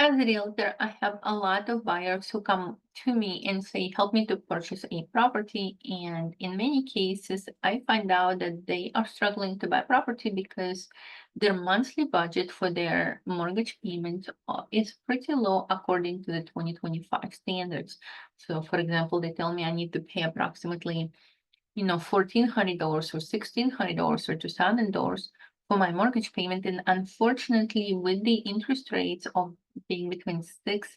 As a realtor, I have a lot of buyers who come to me and say, help me to purchase a property. And in many cases, I find out that they are struggling to buy property because their monthly budget for their mortgage payment is pretty low according to the 2025 standards. So, for example, they tell me I need to pay approximately $1,400 or $1,600 or $2,000 for my mortgage payment. And unfortunately, with the interest rates of being between 6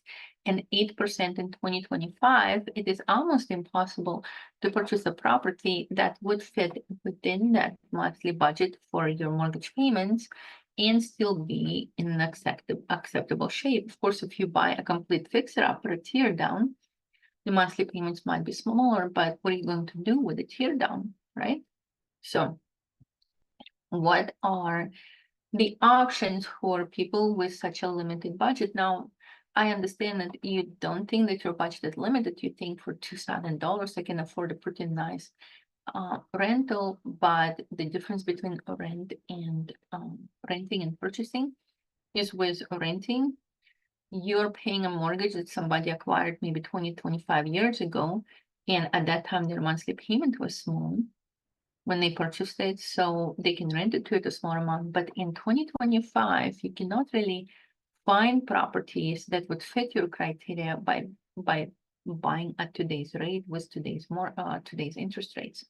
and 8% in 2025, it is almost impossible to purchase a property that would fit within that monthly budget for your mortgage payments and still be in an acceptable shape. Of course, if you buy a complete fixer-up or a tear down, the monthly payments might be smaller, but what are you going to do with the tear down, right? So what are the options for people with such a limited budget? Now, I understand that you don't think that your budget is limited. You think for $2,000 I can afford a pretty nice rental, but the difference between rent and renting and purchasing is with renting, you're paying a mortgage that somebody acquired maybe 20, 25 years ago. And at that time, their monthly payment was small when they purchased it. So they can rent it to it a small amount. But in 2025, you cannot really find properties that would fit your criteria by buying at today's rate with today's interest rates.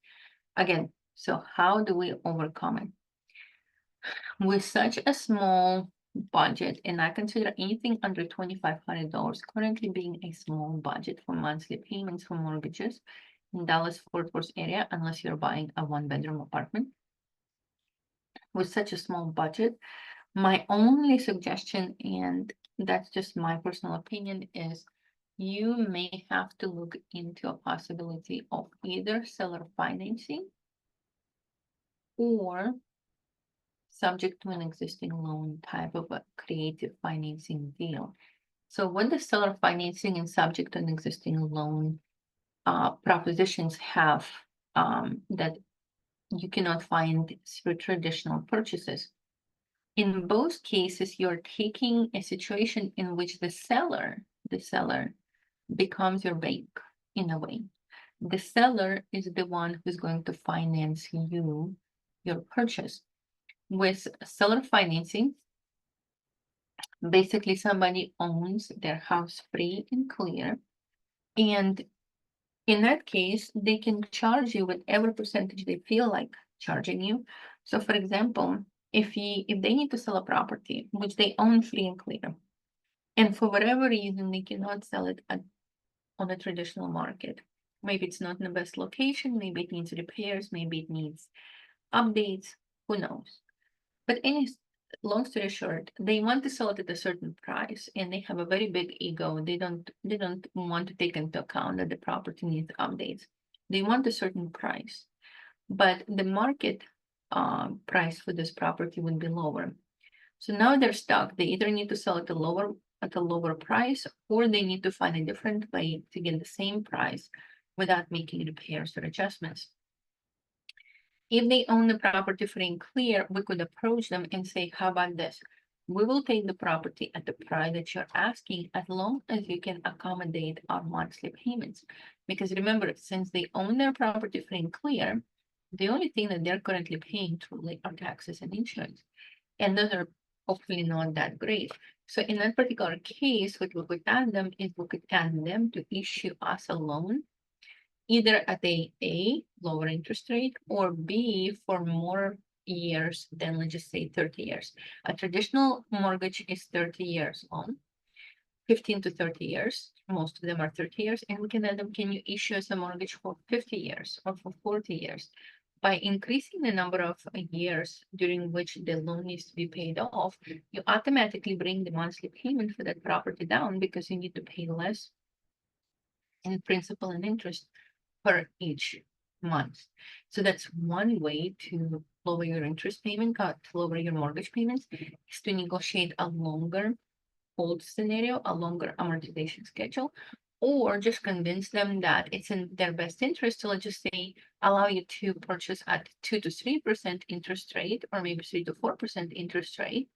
Again, so how do we overcome it? With such a small budget, and I consider anything under $2,500 currently being a small budget for monthly payments for mortgages in Dallas-Fort Worth area, unless you're buying a one-bedroom apartment. With such a small budget, my only suggestion, and that's just my personal opinion, is you may have to look into a possibility of either seller financing or subject to an existing loan type of a creative financing deal. So what the seller financing and subject to an existing loan propositions have that you cannot find through traditional purchases. In both cases, you're taking a situation in which the seller becomes your bank in a way. The seller is the one who's going to finance your purchase. With seller financing, basically somebody owns their house free and clear. And in that case, they can charge you whatever percentage they feel like charging you. So for example, if they need to sell a property, which they own free and clear, and for whatever reason they cannot sell it on a traditional market, maybe it's not in the best location, maybe it needs repairs, maybe it needs updates, who knows. But long story short, they want to sell it at a certain price, and they have a very big ego. They don't want to take into account that the property needs updates. They want a certain price, but the market price for this property would be lower. So now they're stuck. They either need to sell at a lower price, or they need to find a different way to get the same price without making repairs or adjustments. If they own the property free and clear, we could approach them and say, how about this? We will take the property at the price that you're asking as long as you can accommodate our monthly payments. Because remember, since they own their property free and clear, the only thing that they're currently paying truly are taxes and insurance. And those are hopefully not that great. So in that particular case, what we could add them is we could add them to issue us a loan either at a lower interest rate, or B, for more years than, let's just say, 30 years. A traditional mortgage is 30 years long, 15 to 30 years. Most of them are 30 years. And we can add them, can you issue us a mortgage for 50 years or for 40 years? By increasing the number of years during which the loan needs to be paid off, you automatically bring the monthly payment for that property down because you need to pay less in principal and interest per each month. So that's one way to lower your interest payment, to lower your mortgage payments, is to negotiate a longer hold scenario, a longer amortization schedule, or just convince them that it's in their best interest to, let's just say, allow you to purchase at 2 to 3% interest rate, or maybe 3 to 4% interest rate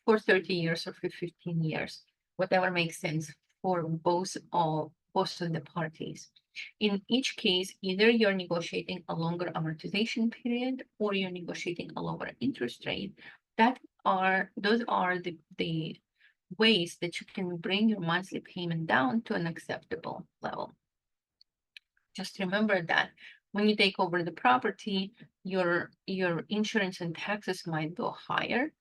for 30 years or for 15 years. whatever makes sense for both of the parties. In each case, either you're negotiating a longer amortization period or you're negotiating a lower interest rate. Those are the ways that you can bring your monthly payment down to an acceptable level. Just remember that when you take over the property, your insurance and taxes might go higher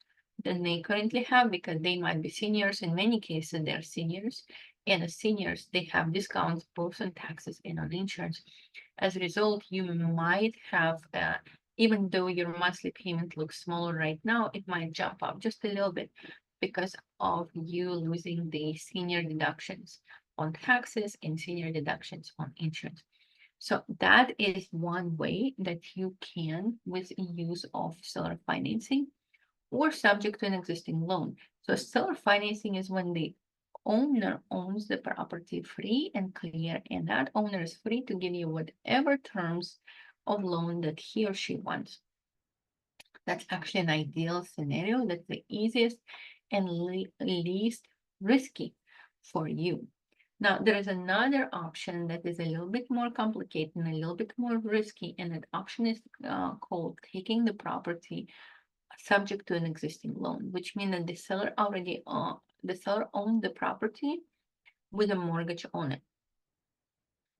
than they currently have because they might be seniors. In many cases, they're seniors. And as seniors, they have discounts both on taxes and on insurance. As a result, you might have, even though your monthly payment looks smaller right now, it might jump up just a little bit because of you losing the senior deductions on taxes and senior deductions on insurance. So that is one way that you can, with use of seller financing or subject to an existing loan. So seller financing is when the owner owns the property free and clear, and that owner is free to give you whatever terms of loan that he or she wants. That's actually an ideal scenario. That's the easiest and least risky for you. Now, there is another option that is a little bit more complicated and a little bit more risky, and that option is called taking the property subject to an existing loan, which means that the seller owned the property with a mortgage on it,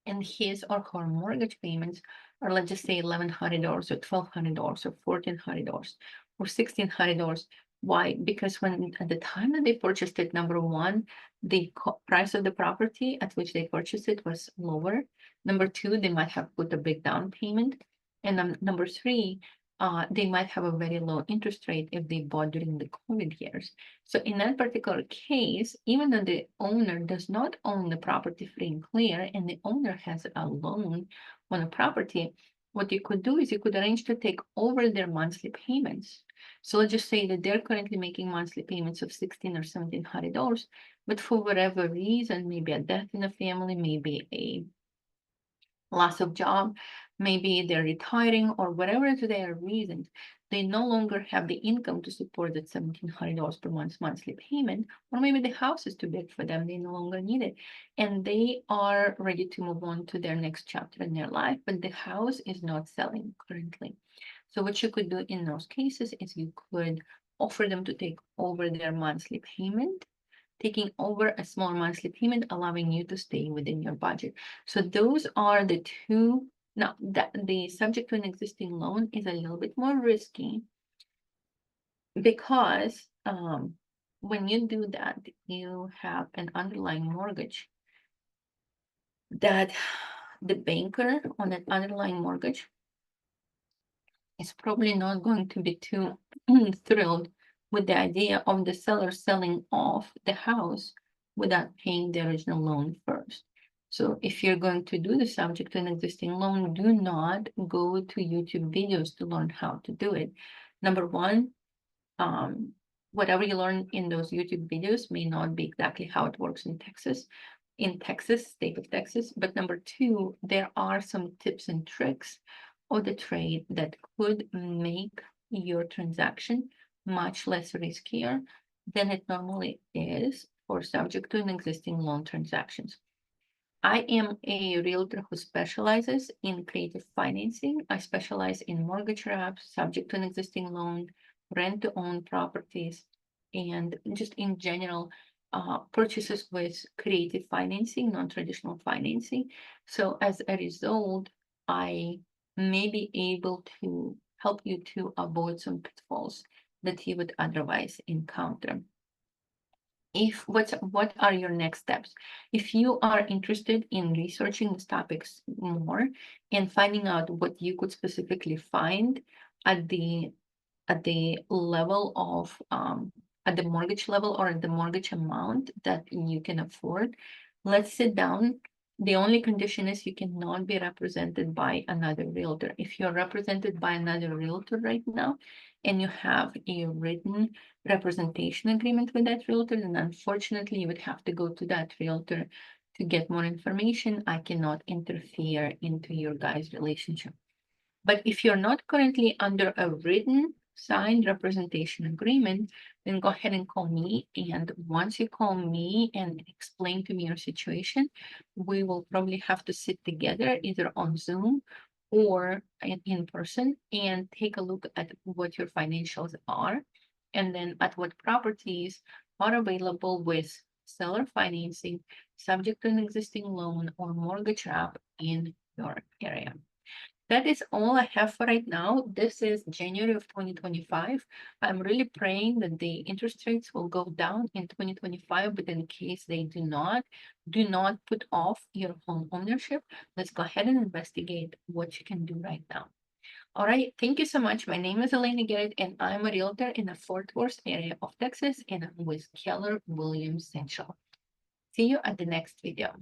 and his or her mortgage payments are, let's just say, $1,100 or $1,200 or $1,400 or $1,600. Why? Because when at the time that they purchased it, number one, the price of the property at which they purchased it was lower. Number two, they might have put a big down payment. And number three, they might have a very low interest rate if they bought during the COVID years. So in that particular case, even though the owner does not own the property free and clear, and the owner has a loan on a property, what you could do is you could arrange to take over their monthly payments. So let's just say that they're currently making monthly payments of $1,600 or $1,700, but for whatever reason, maybe a death in the family, maybe a loss of job, maybe they're retiring, or whatever their reasons, they no longer have the income to support that $1,700 per month monthly payment, or maybe the house is too big for them, they no longer need it, and they are ready to move on to their next chapter in their life, but the house is not selling currently. So what you could do in those cases is you could offer them to take over their monthly payment, taking over a small monthly payment, allowing you to stay within your budget. So those are the two. Now, the subject to an existing loan is a little bit more risky because when you do that, you have an underlying mortgage that the banker on that underlying mortgage is probably not going to be too thrilled with the idea of the seller selling off the house without paying the original loan first. So if you're going to do the subject to an existing loan, do not go to YouTube videos to learn how to do it. Number one, whatever you learn in those YouTube videos may not be exactly how it works in Texas, state of Texas. But number two, there are some tips and tricks of the trade that could make your transaction much less riskier than it normally is for subject to an existing loan transactions. I am a realtor who specializes in creative financing. I specialize in mortgage wraps, subject to an existing loan, rent to own properties, and just in general, purchases with creative financing, non-traditional financing. So as a result, I may be able to help you to avoid some pitfalls that you would otherwise encounter. What are your next steps? If you are interested in researching these topics more and finding out what you could specifically find at the level of at the mortgage level or at the mortgage amount that you can afford, let's sit down. The only condition is you cannot be represented by another realtor. If you're represented by another realtor right now and you have a written representation agreement with that realtor, then unfortunately you would have to go to that realtor to get more information. I cannot interfere into your guys' relationship. But if you're not currently under a written signed representation agreement, then go ahead and call me. And once you call me and explain to me your situation, we will probably have to sit together either on Zoom or in person and take a look at what your financials are and then at what properties are available with seller financing, subject to an existing loan or mortgage wrap in your area. That is all I have for right now. This is January of 2025. I'm really praying that the interest rates will go down in 2025, but in case they do not put off your home ownership. Let's go ahead and investigate what you can do right now. All right, thank you so much. My name is Elena Garrett, and I'm a realtor in the Fort Worth area of Texas, and I'm with Keller Williams Central. See you at the next video.